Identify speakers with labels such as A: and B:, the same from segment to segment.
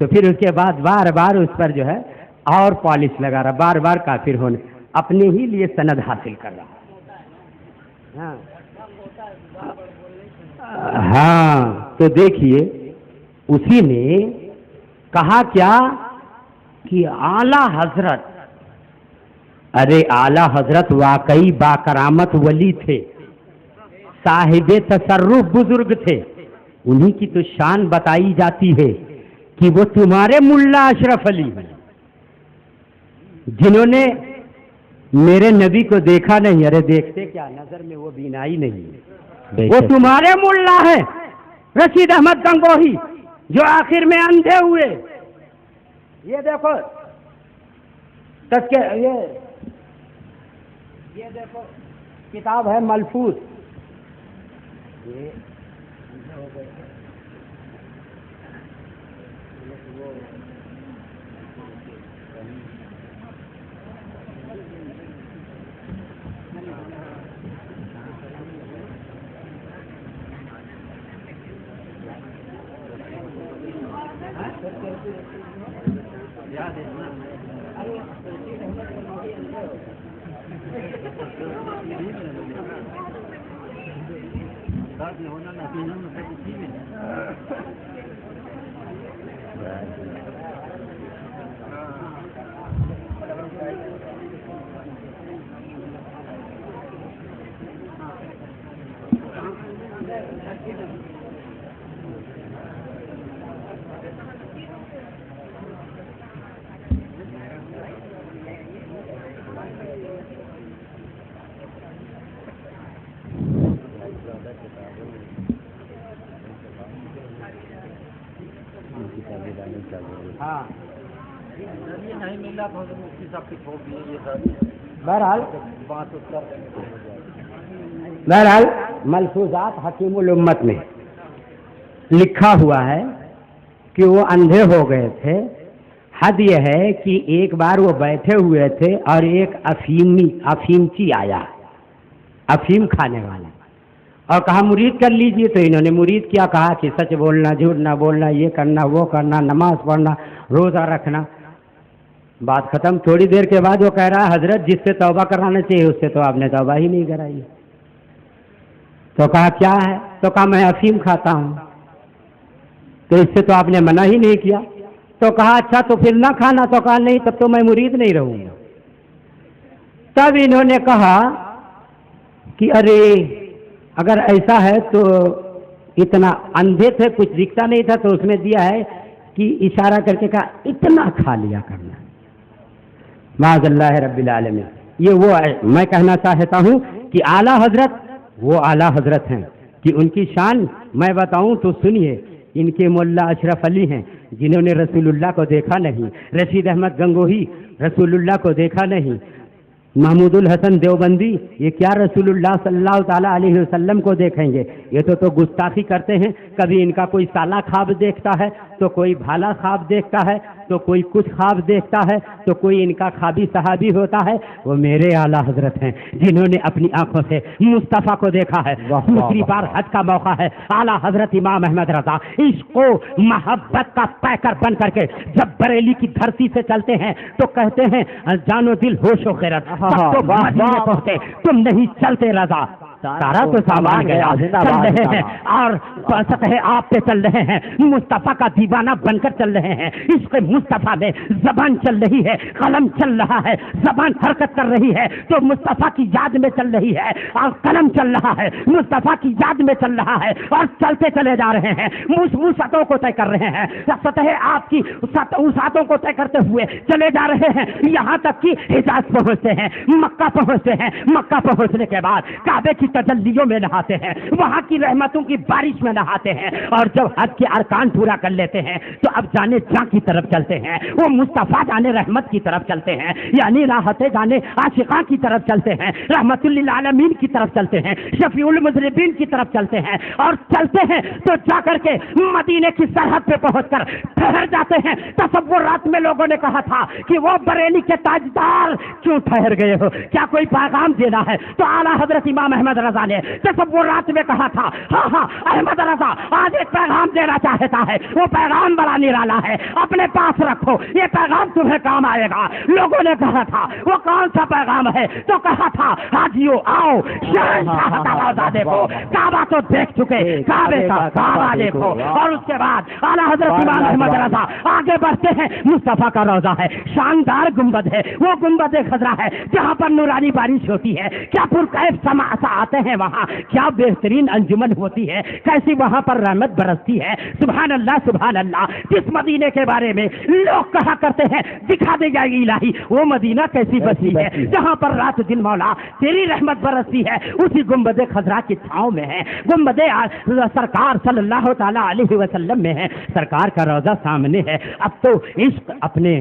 A: تو پھر اس کے بعد بار بار اس پر جو ہے اور پالش لگا رہا، بار بار کافر ہونے اپنے ہی لیے سند حاصل کر رہا۔ ہاں تو دیکھیے اسی نے کہا کیا کہ اعلی حضرت، ارے اعلی حضرت واقعی با کرامت ولی تھے، صاحب تصرف بزرگ تھے، انہی کی تو شان بتائی جاتی ہے کہ وہ تمہارے ملا اشرف علی ہیں جنہوں نے میرے نبی کو دیکھا نہیں۔ ارے دیکھتے کیا، نظر میں وہ بینائی نہیں، وہ تمہارے ملا ہیں رشید احمد گنگوہی جو آخر میں اندھے ہوئے۔ یہ دیکھو یہ دیکھو کتاب ہے ملفوظ، بہرحال ملفوظات حکیم الامت میں لکھا ہوا ہے کہ وہ اندھے ہو گئے تھے۔ حد یہ ہے کہ ایک بار وہ بیٹھے ہوئے تھے اور ایک افیمچی آیا، افیم کھانے والا، اور کہا مرید کر لیجئے، تو انہوں نے مرید کیا، کہا کہ سچ بولنا، جھوٹ نہ بولنا، یہ کرنا، وہ کرنا، نماز پڑھنا، روزہ رکھنا۔ بات ختم۔ تھوڑی دیر کے بعد وہ کہہ رہا ہے حضرت جس سے توبہ کرانا چاہیے اس سے تو آپ نے توبہ ہی نہیں کرائی۔ تو کہا کیا ہے؟ تو کہا میں افیم کھاتا ہوں۔ تو اس سے تو آپ نے منع ہی نہیں کیا۔ تو کہا اچھا تو پھر نہ کھانا۔ تو کہا نہیں تب تو میں مرید نہیں رہوں گا۔ تب انہوں نے کہا کہ ارے اگر ایسا ہے تو اتنا اندھے تھے، کچھ دکھتا نہیں تھا، تو اس میں دیا ہے کہ اشارہ کر کے کہا اتنا کھا لیا کرنا، معاذ اللہ رب العالمین۔ یہ وہ میں کہنا چاہتا ہوں کہ اعلیٰ حضرت وہ اعلیٰ حضرت ہیں کہ ان کی شان میں بتاؤں تو سنیے۔ ان کے ملا اشرف علی ہیں جنہوں نے رسول اللہ کو دیکھا نہیں، رشید احمد گنگوہی رسول اللہ کو دیکھا نہیں، محمود الحسن دیوبندی یہ کیا رسول اللہ صلی اللہ تعالیٰ علیہ وسلم کو دیکھیں گے؟ یہ تو گستاخی کرتے ہیں۔ کبھی ان کا کوئی سالہ خواب دیکھتا ہے، تو کوئی بھالا خواب دیکھتا ہے، تو کوئی کچھ خواب دیکھتا ہے، تو کوئی ان کا خوابی صحابی ہوتا ہے۔ وہ میرے اعلیٰ حضرت ہیں جنہوں نے اپنی آنکھوں سے مصطفیٰ کو دیکھا ہے۔ دوسری بار حج کا موقع ہے، اعلیٰ حضرت امام احمد رضا عشق و محبت کا پیکر بن کر کے جب بریلی کی دھرتی سے چلتے ہیں تو کہتے ہیں جان و دل ہوش و خیرت تو مدینے پہنچے، تم نہیں چلتے رضا، سارا تو سامان گیا، چل رہے ہیں اور سطح آپ پہ چل رہے ہیں، مصطفیٰ کا دیوانہ بن کر چل رہے ہیں۔ عشق مصطفیٰ میں زبان چل رہی ہے، قلم چل رہا ہے، زبان حرکت کر رہی ہے تو مصطفیٰ کی یاد میں چل رہی ہے، اور قلم چل رہا ہے مصطفیٰ کی یاد میں چل رہا ہے، اور چلتے چلے جا رہے ہیں، وسعتوں کو طے کر رہے ہیں، سطح آپ کی وسعتوں کو طے کرتے ہوئے چلے جا رہے ہیں، یہاں تک کہ حجاز پہنچتے ہیں، مکہ پہنچتے ہیں، مکہ پہنچنے کے بعد کعبے کی تجلیوں میں نہاتے ہیں، وہاں کی رحمتوں کی بارش میں نہاتے ہیں، اور جب حج کے ارکان پورا کر لیتے ہیں تو اب جانے جاں کی طرف چلتے ہیں، وہ مصطفیٰ جانے رحمت کی طرف چلتے ہیں، یعنی راحت جانے عاشقاں کی طرف چلتے ہیں، رحمت للعالمین کی طرف چلتے ہیں، شفیع المذنبین کی طرف چلتے ہیں، اور چلتے ہیں تو جا کر کے مدینے کی سرحد پہ پہنچ کر ٹھہر جاتے ہیں۔ تصور رات میں لوگوں نے کہا تھا کہ وہ بریلی کے تاجدار کیوں ٹھہر گئے ہو، کیا کوئی پیغام دینا ہے؟ تو اعلیٰ حضرت امام احمد رضا نے تصورات میں کہا تھا ہاں احمد رضا آج ایک پیغام دینا چاہتا ہے، وہ پیغام بڑا نرالا ہے، اپنے پاس رکھو، یہ پیغام تمہیں کام آئے گا۔ لوگوں نے کہا تھا وہ کون سا پیغام ہے؟ تو کہا تھا حاجیو آؤ شہنشاہ کا روضہ دیکھو، کعبہ تو دیکھ چکے، کعبے کا کعبہ دیکھو۔ اور اس کے بعد اعلیٰ حضرت امام احمد رضا آگے بڑھتے ہیں، مصطفیٰ کا روضہ ہے، شاندار گنبد ہے، وہ گنبد خضرا ہے جہاں پر نورانی بارش ہوتی ہے، کیا پرکیف سماعت آتے ہیں وہاں، کیا بہترین انجمن ہوتی ہے، کیسی وہاں پر رحمت برستی ہے۔ سبحان اللہ سبحان اللہ۔ جس مدینے کے بارے میں لوگ کہا کرتے ہیں دکھا دے جائے گی الہی، وہ مدینہ کیسی بسی ہے جہاں پر رات دن مولا تیری رحمت برستی ہے، اسی گنبد خضرا کی چھاؤں میں ہے، گنبد سرکار صلی اللہ تعالی علیہ وسلم میں ہے، سرکار کا روضہ سامنے ہے۔ اب تو عشق اپنی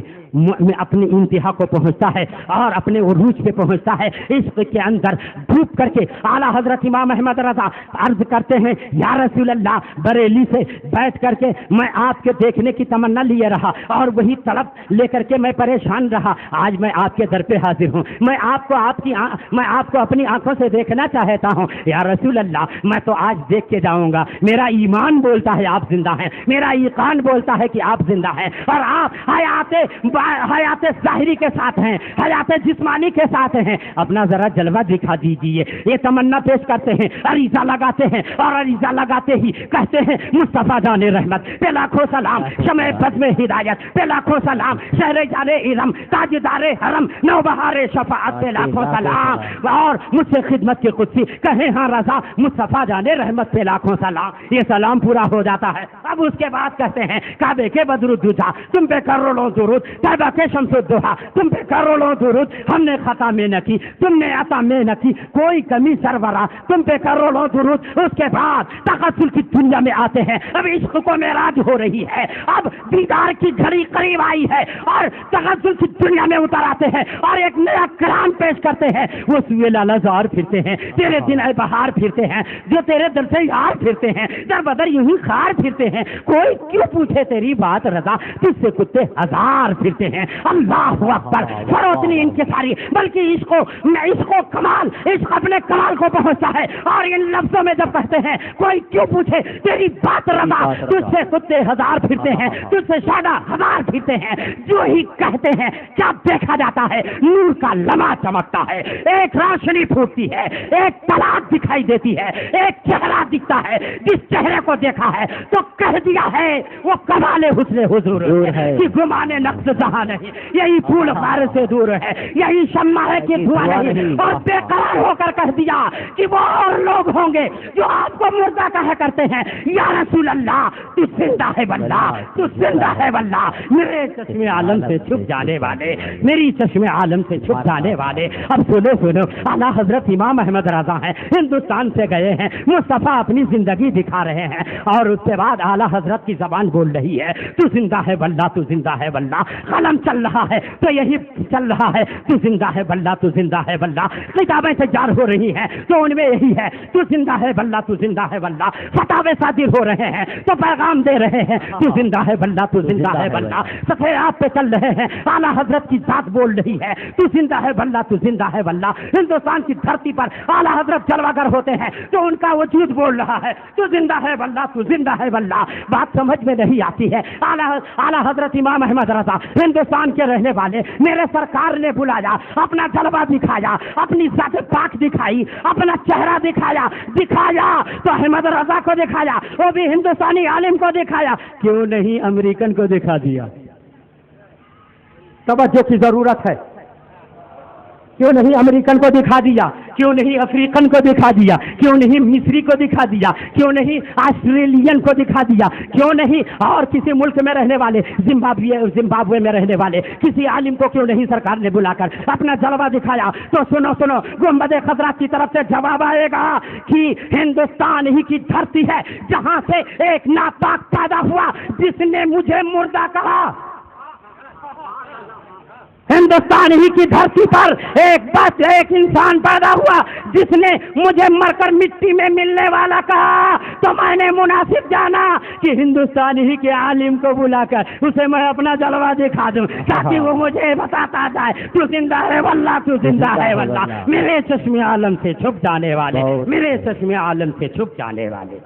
A: انتہا کو پہنچتا ہے اور اپنے عروج پہ پہنچتا ہے، عشق کے اندر ڈوب کر کے اعلیٰ حضرت امام احمد رضا عرض کرتے ہیں یا رسول اللہ، بریلی سے بیٹھ کر کے میں آپ کے دیکھنے کی تمنا لیے رہا اور وہی طلب لے کر کے میں پریشان رہا، آج میں آپ کے در پہ حاضر ہوں، میں آپ کو اپنی آنکھوں سے دیکھنا چاہتا ہوں یا رسول اللہ، میں تو آج دیکھ کے جاؤں گا، میرا ایمان بولتا ہے آپ زندہ ہیں، میرا یقین بولتا ہے کہ آپ زندہ ہیں، اور آپ حیات ظاہری کے ساتھ ہیں، حیات جسمانی کے ساتھ ہیں، اپنا ذرا جلوہ دکھا دیجئے۔ یہ تمنا پیش کرتے ہیں، عریضہ لگاتے ہیں، اور عریضہ لگاتے ہی کہتے ہیں مصطفیٰ جان رحمت پہ لاکھوں سلام، شمع بزم ہدایت پہ لاکھوں سلام، شہر جان ارم تاجدار حرم نوبہار شفاعت پہ لاکھوں سلام، اور مجھ سے خدمت کی قدسی کہیں ہاں رضا مصطفیٰ جان رحمت پہ لاکھوں سلام۔ یہ سلام پورا ہو جاتا ہے، اب اس کے بعد کہتے ہیں کعبے کے بدر الدجا تم پہ کروڑوں درود، کعبہ کے شمس الضحیٰ تم پہ کروڑوں درود، ہم نے خطا میں نہ کی تم نے عطا میں نہ کی، کوئی کمی سرورا تم پہ کروڑوں درود۔ اس کے بعد تغسل کی دنیا میں آتے ہیں، اب عشق کو معراج ہو رہی ہے، اب دیدار کی گھڑی قریب آئی ہے، اور تغسل کی دنیا میں اتر آتے ہیں اور ایک نیا کلام پیش کرتے ہیں، وہ سوئے لالا زار پھرتے ہیں، تیرے دن اے بہار پھرتے ہیں، جو تیرے دل سے یار پھرتے ہیں، در بدر یوں ہی خار پھرتے ہیں، کوئی کیوں پوچھے تیری بات رضا تجھ سے کتے ہزار پھرتے ہیں۔ اللہ اکبر، فروت نہیں ان کے ساری، بلکہ عشق و کمال، عشق اپنے کمال کو پہنچتا ہے، اور ان لفظوں میں جب کہتے ہیں کوئی کیوں پوچھے تیری بات رضا تجھ سے کتے ہزار پھرتے ہیں، تجھ سے شادہ ہزار پھرتے ہیں، جو ہی کہتے ہیں کیا دیکھا جاتا ہے، نور کا لمعہ چمکتا ہے، ایک روشنی پھوٹتی ہے، ایک طلاق دکھائی دیتی ہے، ایک چہرہ دکھتا ہے، جس چہرے کو دیکھا ہے تو کہہ دیا ہے وہ کمال حسن حضور ہے کہ گمان نقص جہاں نہیں، یہی پھول خار سے دور ہے، یہی شمع ہے کہ دھواں نہیں، اور بے قرار ہو کر کہہ دیا کہ وہ اور لوگ ہوں گے جو آپ کو مردہ کہا کرتے ہیں، یا رسول اللہ تو زندہ ہے واللہ، تو زندہ ہے واللہ، میرے چشم عالم سے چھپ جانے والے، میری چشم عالم سے چھپ جانے والے۔ اب سنو اعلیٰ حضرت امام احمد رضا ہیں، ہندوستان سے گئے ہیں، مصطفیٰ اپنی زندگی دکھا رہے ہیں، اور اس کے بعد اعلیٰ حضرت کی زبان بول رہی ہے تو زندہ ہے واللہ، تو زندہ ہے واللہ، قلم چل رہا ہے تو یہی چل رہا ہے تو زندہ ہے واللہ، تو زندہ ہے واللہ، کتابیں تیار ہو رہی ہیں تو ان میں یہی ہے تو زندہ ہے واللہ، تو زندہ ہے واللہ، فتاوے صادر ہو رہے ہیں تو پیغام دے رہے ہیں تو زندہ ہے واللہ، تو زندہ ہے واللہ، صفحات پہ چل رہے ہیں اعلیٰ حضرت کی ذات بول رہی ہے تو زندہ ہے واللہ، تو زندہ ہے واللہ، ہندوستان کی دھرتی پر اعلیٰ حضرت جلوہ گر ہوتے ہیں تو ان کا وجود بول رہا ہے تو زندہ ہے واللہ، تو زندہ ہے واللہ۔ بات سمجھ میں نہیں آتی ہے، اعلیٰ حضرت امام احمد رضا ہندوستان کے رہنے والے، میرے سرکار نے بلایا، اپنا جلوہ دکھایا، اپنی ذات پاک دکھائی، اپنا چہرہ دکھایا تو احمد رضا کو دکھایا، وہ بھی ہندوستانی عالم کو دکھایا، کیوں نہیں امریکن کو دکھا دیا؟ توجہ کی ضرورت ہے، کیوں نہیں امریکن کو دکھا دیا، کیوں نہیں افریقن کو دکھا دیا، کیوں نہیں مصری کو دکھا دیا، کیوں نہیں آسٹریلین کو دکھا دیا، کیوں نہیں اور کسی ملک میں رہنے والے زمبابوے میں رہنے والے کسی عالم کو کیوں نہیں سرکار نے بلا کر اپنا جلوہ دکھایا؟ تو سنو گنبد خضرا کی طرف سے جواب آئے گا کہ ہندوستان ہی کی دھرتی ہے جہاں سے ایک ناپاک پیدا ہوا جس نے مجھے مردہ کہا۔ ہندوستان ہی کی دھرتی پر ایک انسان پیدا ہوا جس نے مجھے مر کر مٹی میں ملنے والا کہا، تو میں نے مناسب جانا کہ ہندوستان ہی کے عالم کو بلا کر اسے میں اپنا جلوہ دکھا دوں تاکہ وہ مجھے بتاتا جائے تو زندہ ہے واللہ، تو زندہ ہے واللہ، میرے چشم عالم سے چھپ جانے والے، میرے چشم عالم سے چھپ جانے والے۔